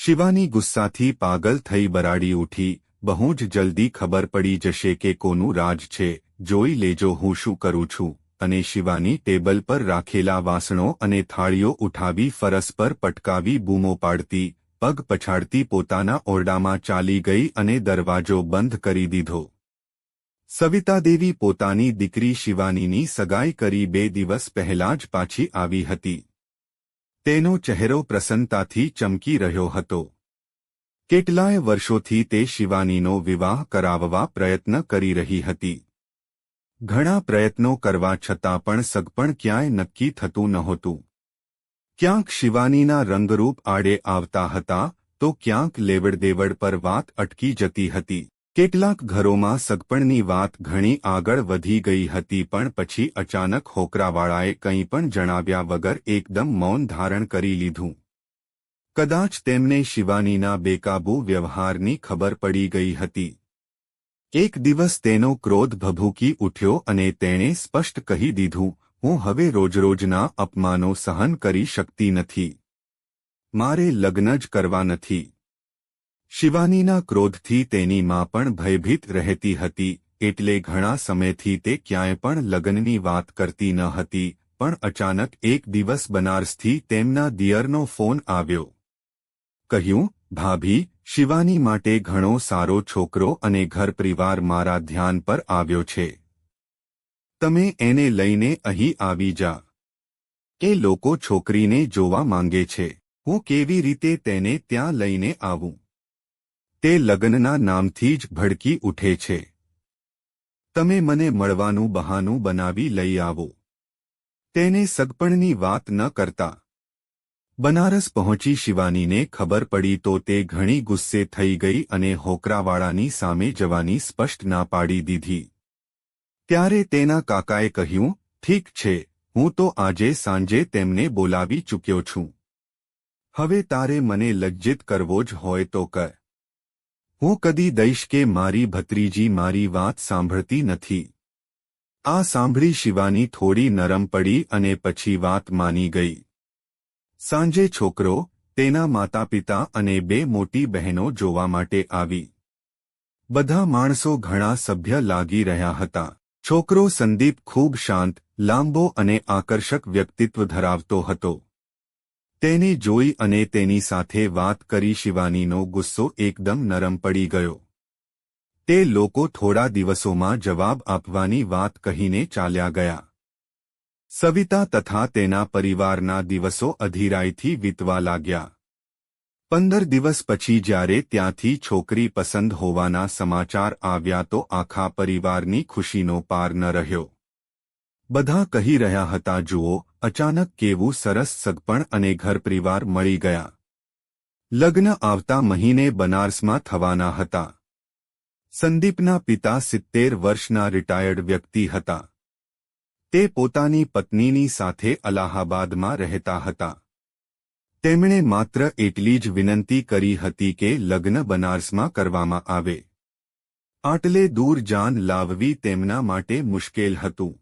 શિવાની ગુસ્સાથી પાગલ થઈ બરાડી ઉઠી, બહુ જ જલ્દી ખબર પડી જશે કે કોનું રાજ છે, જોઈ લેજો હું શું કરું છું, અને શિવાની ટેબલ પર રાખેલા વાસણો અને થાળીઓ ઉઠાવી ફરસ પર પટકાવી બૂમો પાડતી, પગ પછાડતી પોતાના ઓરડામાં ચાલી ગઈ અને દરવાજો બંધ કરી દીધો. સવિતાદેવી પોતાની દીકરી શિવાનીની સગાઈ કરી 2 દિવસ પહેલાં જ પાછી આવી હતી. તેનો ચહેરો પ્રસન્નતાથી ચમકી રહ્યો હતો. કેટલાય વર્ષોથી તે શિવાનીનો વિવાહ કરાવવા પ્રયત્ન કરી રહી હતી. ઘણા પ્રયત્નો કરવા છતાં પણ સગપણ ક્યાંય નક્કી થતું નહોતું. ક્યાંક શિવાનીના રંગરૂપ આડે આવતા હતા, તો ક્યાંક લેવડદેવડ પર વાત અટકી જતી હતી. કેટલાક ઘરોમાં સગપણની વાત ઘણી આગળ વધી ગઈ હતી, પણ પછી અચાનક હોકરાવાળાએ કંઈ પણ જણાવ્યા વગર એકદમ મૌન ધારણ કરી લીધું. કદાચ તેમને શિવાનીના બેકાબૂ વ્યવહારની ખબર પડી ગઈ હતી. એક દિવસ તેનો ક્રોધ ભભૂકી ઉઠ્યો અને તેણે સ્પષ્ટ કહી દીધું, હું હવે રોજરોજના અપમાનો સહન કરી શકતી નથી. મારે લગ્ન જ કરવા નથી. શિવાનીના ક્રોધથી તેની માં પણ ભયભીત રહેતી હતી, એટલે ઘણા સમયથી તે ક્યાંય પણ લગ્નની વાત કરતી ન હતી. પણ અચાનક એક દિવસ બનારસથી તેમના દિયરનો ફોન આવ્યો. કહ્યું, ભાભી, શિવાની માટે ઘણો સારો છોકરો અને ઘર પરિવાર મારા ધ્યાન પર આવ્યો છે. તમે એને લઈને અહીં આવી જા. એ લોકો છોકરીને જોવા માંગે છે. હું કેવી રીતે તેને ત્યાં લઈને આવું? તે લગ્નના નામથી જ ભડકી ઉઠે છે. તમે મને મળવાનું બહાનું બનાવી લઈ આવો. તેને સગપણની વાત ન કરતા. બનારસ પહોંચી શિવાનીને ખબર પડી તો તે ઘણી ગુસ્સે થઈ ગઈ અને હોકરાવાળાની સામે જવાની સ્પષ્ટ ના પાડી દીધી. ત્યારે તેના કાકાએ કહ્યું, ઠીક છે, હું તો આજે સાંજે તેમને બોલાવી ચૂક્યો છું. હવે તારે મને લજ્જિત કરવો જ હોય તો કર. હું કદી દઈશ કે મારી ભત્રીજી મારી વાત સાંભળતી નથી. આ સાંભળી શિવાની થોડી નરમ પડી અને પછી વાત માની ગઈ. સાંજે છોકરો, તેના માતાપિતા અને 2 મોટી બહેનો જોવા માટે આવી. બધા માણસો ઘણા સભ્ય લાગી રહ્યા હતા. છોકરો સંદીપ ખૂબ શાંત, લાંબો અને આકર્ષક વ્યક્તિત્વ ધરાવતો હતો. તેને જોઈ અને તેની સાથે વાત કરી શિવાનીનો ગુસ્સો એકદમ નરમ પડી ગયો. તે લોકો થોડા દિવસોમાં જવાબ આપવાની વાત કહીને ચાલ્યા ગયા. સવિતા તથા તેના પરિવારના દિવસો અધીરાઈથી વીતવા લાગ્યા. 15 દિવસ પછી જ્યારે ત્યાંથી છોકરી પસંદ હોવાના સમાચાર આવ્યા તો આખા પરિવારની ખુશીનો પાર ન રહ્યો. બધા કહી રહ્યા હતા, જુઓ, અચાનક કેવું સરસ સગપણ અને ઘર પરિવાર મળી ગયા. લગ્ન આવતા મહિને બનારસમાં થવાના હતા. સંદીપના પિતા 70 વર્ષના રિટાયર્ડ વ્યક્તિ હતા. તે પોતાની પત્નીની સાથે અલાહાબાદમાં રહેતા હતા. તેમણે માત્ર એટલી જ વિનંતી કરી હતી કે લગ્ન બનારસમાં કરવામાં આવે. આટલે દૂર જાન લાવવી તેમના માટે મુશ્કેલ હતું.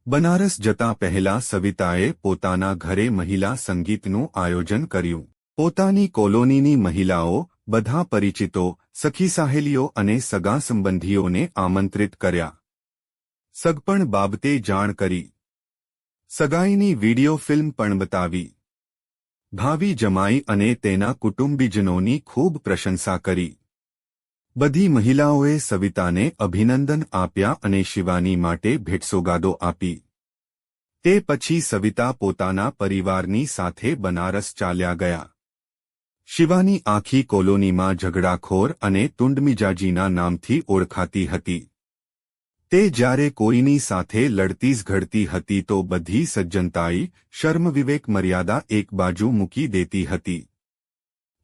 બનારસ જતા પહેલા સવિતાએ પોતાના ઘરે મહિલા સંગીતનું આયોજન કર્યું. પોતાની કોલોનીની મહિલાઓ, બધા પરિચિતો, સખી સહેલીઓ અને સગા સંબંધીઓને આમંત્રિત કર્યા. સગપણ બાબતે જાણ કરી. સગાઈની વિડિયો ફિલ્મ પણ બતાવી. ભાવી જમાઈ અને તેના કુટુંબીજનોની ખૂબ પ્રશંસા કરી. બધી મહિલાઓએ સવિતાને અભિનંદન આપ્યા અને શિવાની માટે ભેટસોગાદો આપી. તે પછી સવિતા પોતાના પરિવારની સાથે બનારસ ચાલ્યા ગયા. શિવાની આખી કોલોનીમાં ઝઘડાખોર અને તુંડમિજાજીના નામથી ઓળખાતી હતી. તે જ્યારે કોઈની સાથે લડતી ઝઘડતી હતી તો બધી સજ્જનતાઈ, શર્મ વિવેક મર્યાદા એક બાજુ મૂકી દેતી હતી.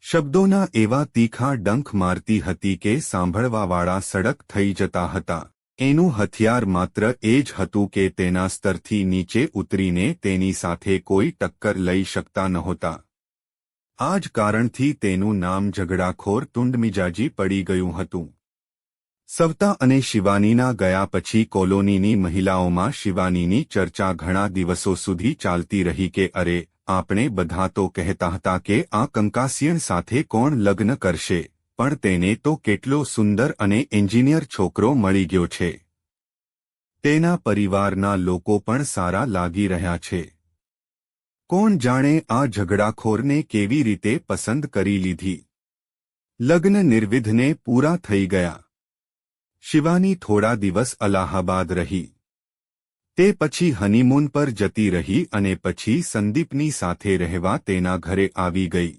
શબ્દોના એવા તીખા ડંખ મારતી હતી કે સાંભળવાવાળા સડક થઈ જતા હતા. એનું હથિયાર માત્ર એ જ હતું કે તેના સ્તરથી નીચે ઉતરીને તેની સાથે કોઈ ટક્કર લઈ શકતા નહોતા. આ જ કારણથી તેનું નામ ઝઘડાખોર તુંડમિજાજી પડી ગયું હતું. સવિતા અને શિવાનીના ગયા પછી કોલોનીની મહિલાઓમાં શિવાનીની ચર્ચા ઘણા દિવસો સુધી ચાલતી રહી કે અરે, આપણે બધા તો કહેતા હતા કે આ કંકાસિયણ સાથે કોણ લગ્ન કરશે, પણ તેને તો કેટલો સુંદર અને એન્જિનિયર છોકરો મળી ગયો છે. તેના પરિવારના લોકો પણ સારા લાગી રહ્યા છે. કોણ જાણે આ ઝઘડાખોરને કેવી રીતે પસંદ કરી લીધી. લગ્ન નિર્વિઘ્ને પૂરા થઈ ગયા. શિવાની થોડા દિવસ અલાહાબાદ રહી. તે પછી હનીમૂન પર જતી રહી અને પછી સંદીપની સાથે રહેવા તેના ઘરે આવી ગઈ.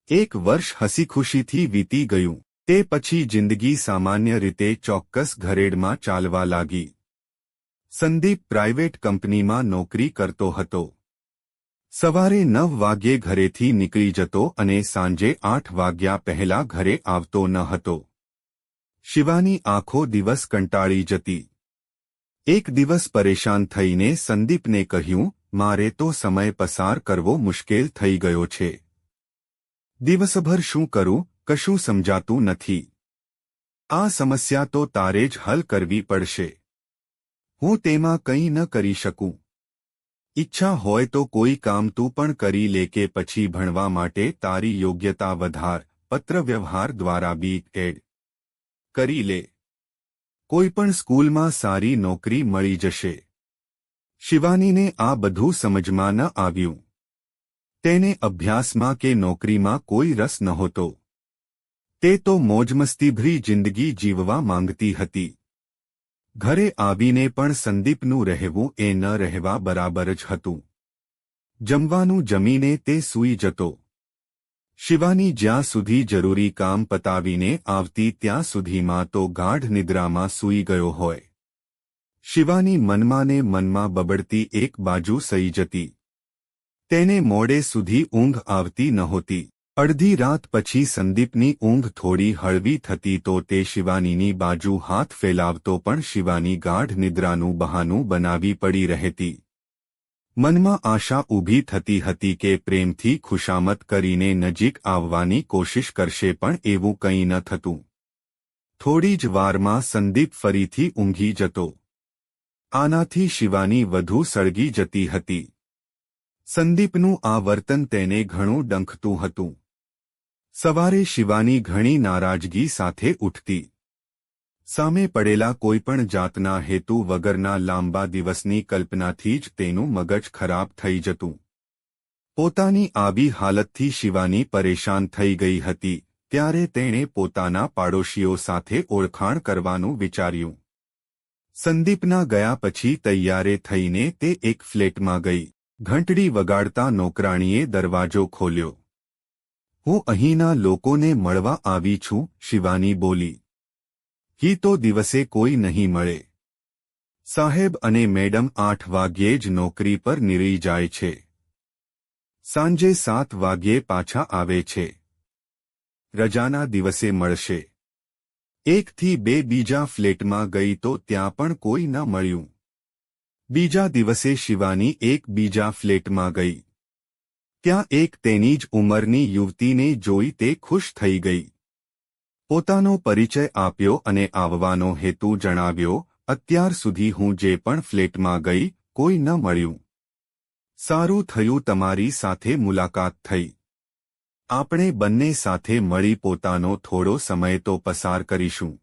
1 વર્ષ હસીખુશીથી વીતી ગયું. તે પછી જિંદગી સામાન્ય રીતે ચોક્કસ ઘરેડમાં ચાલવા લાગી. સંદીપ પ્રાઇવેટ કંપનીમાં નોકરી કરતો હતો. સવારે 9 વાગ્યે ઘરેથી નીકળી જતો અને સાંજે 8 વાગ્યા પહેલા ઘરે આવતો ન હતો. શિવાની આખો દિવસ કંટાળી જતી. એક દિવસ પરેશાન થઈને સંદીપને કહ્યું, મારે તો સમય પસાર કરવો મુશ્કેલ થઈ ગયો છે. દિવસભર શું કરું, કશું સમજાતું નથી. આ સમસ્યા તો તારે જ હલ કરવી પડશે. હું તેમાં કંઈ ન કરી શકું. ઈચ્છા હોય તો કોઈ કામ તું પણ કરી લે કે પછી ભણવા માટે તારી યોગ્યતા વધાર, પત્રવ્યવહાર દ્વારા B.Ed. કરી લે. કોઈપણ સ્કૂલમાં સારી નોકરી મળી જશે. શિવાનીને આ બધું સમજમાં ન આવ્યું. તેને અભ્યાસમાં કે નોકરીમાં કોઈ રસ નહોતો. તે તો મોજમસ્તીભરી જિંદગી જીવવા માંગતી હતી. ઘરે આવીને પણ સંદીપનું રહેવું એ ન રહેવા બરાબર જ હતું. જમવાનું જમીને તે સૂઈ જતો. શિવાની જ્યાં સુધી જરૂરી કામ પતાવીને આવતી ત્યાં સુધીમાં તો ગાઢ નિદ્રામાં સૂઈ ગયો હોય. શિવાની મનમાં ને મનમાં બબડતી એક બાજુ સઈ જતી. તેને મોડે સુધી ઊંઘ આવતી નહોતી. અડધી રાત પછી સંદીપની ઊંઘ થોડી હળવી થતી તો તે શિવાનીની બાજુ હાથ ફેલાવતો પણ શિવાની ગાઢ નિદ્રાનું બહાનું બનાવી પડી રહેતી. મનમાં આશા ઊભી થતી હતી કે પ્રેમથી ખુશામત કરીને નજીક આવવાની કોશિશ કરશે પણ એવું કંઈ ન થતું. થોડી જ વારમાં સંદીપ ફરીથી ઊંઘી જતો. આનાથી શિવાની વધુ સળગી જતી હતી. સંદીપનું આ વર્તન તેને ઘણું ડંખતું હતું. સવારે શિવાની ઘણી નારાજગી સાથે ઉઠતી. સામે પડેલા કોઈપણ જાતના હેતુ વગરના લાંબા દિવસની કલ્પનાથી જ તેનું મગજ ખરાબ થઈ જતું. પોતાની આવી હાલતથી શિવાની પરેશાન થઈ ગઈ હતી ત્યારે તેણે પોતાના પાડોશીઓ સાથે ઓળખાણ કરવાનું વિચાર્યું. સંદીપના ગયા પછી તૈયારે થઈને તે એક ફ્લેટમાં ગઈ. ઘંટડી વગાડતા નોકરાણીએ દરવાજો ખોલ્યો. હું અહીંના લોકોને મળવા આવી છું, શિવાની બોલી. ही तो દિવસે કોઈ નહીં મળે. સાહેબ અને મેડમ 8 વાગ્યે જ નોકરી પર નીકળી જાય છે. સાંજે 7 વાગ્યે પાછા આવે છે. રજાના દિવસે મળશે. 1 થી 2 બીજા ફ્લેટમાં ગઈ તો ત્યાં પણ કોઈ ન મળ્યું. બીજા દિવસે શિવાની એક બીજા ફ્લેટમાં ગઈ. ત્યાં એક તેની જ ઉંમરની યુવતીને જોઈ તે ખુશ થઈ ગઈ. પોતાનો પરિચય આપ્યો અને આવવાનો હેતુ જણાવ્યો. અત્યાર સુધી હું જે પણ ફ્લેટમાં ગઈ કોઈ ન મળ્યું. સારું થયું તમારી સાથે મુલાકાત થઈ. આપણે બંને સાથે મળી પોતાનો થોડો સમય તો પસાર કરીશું.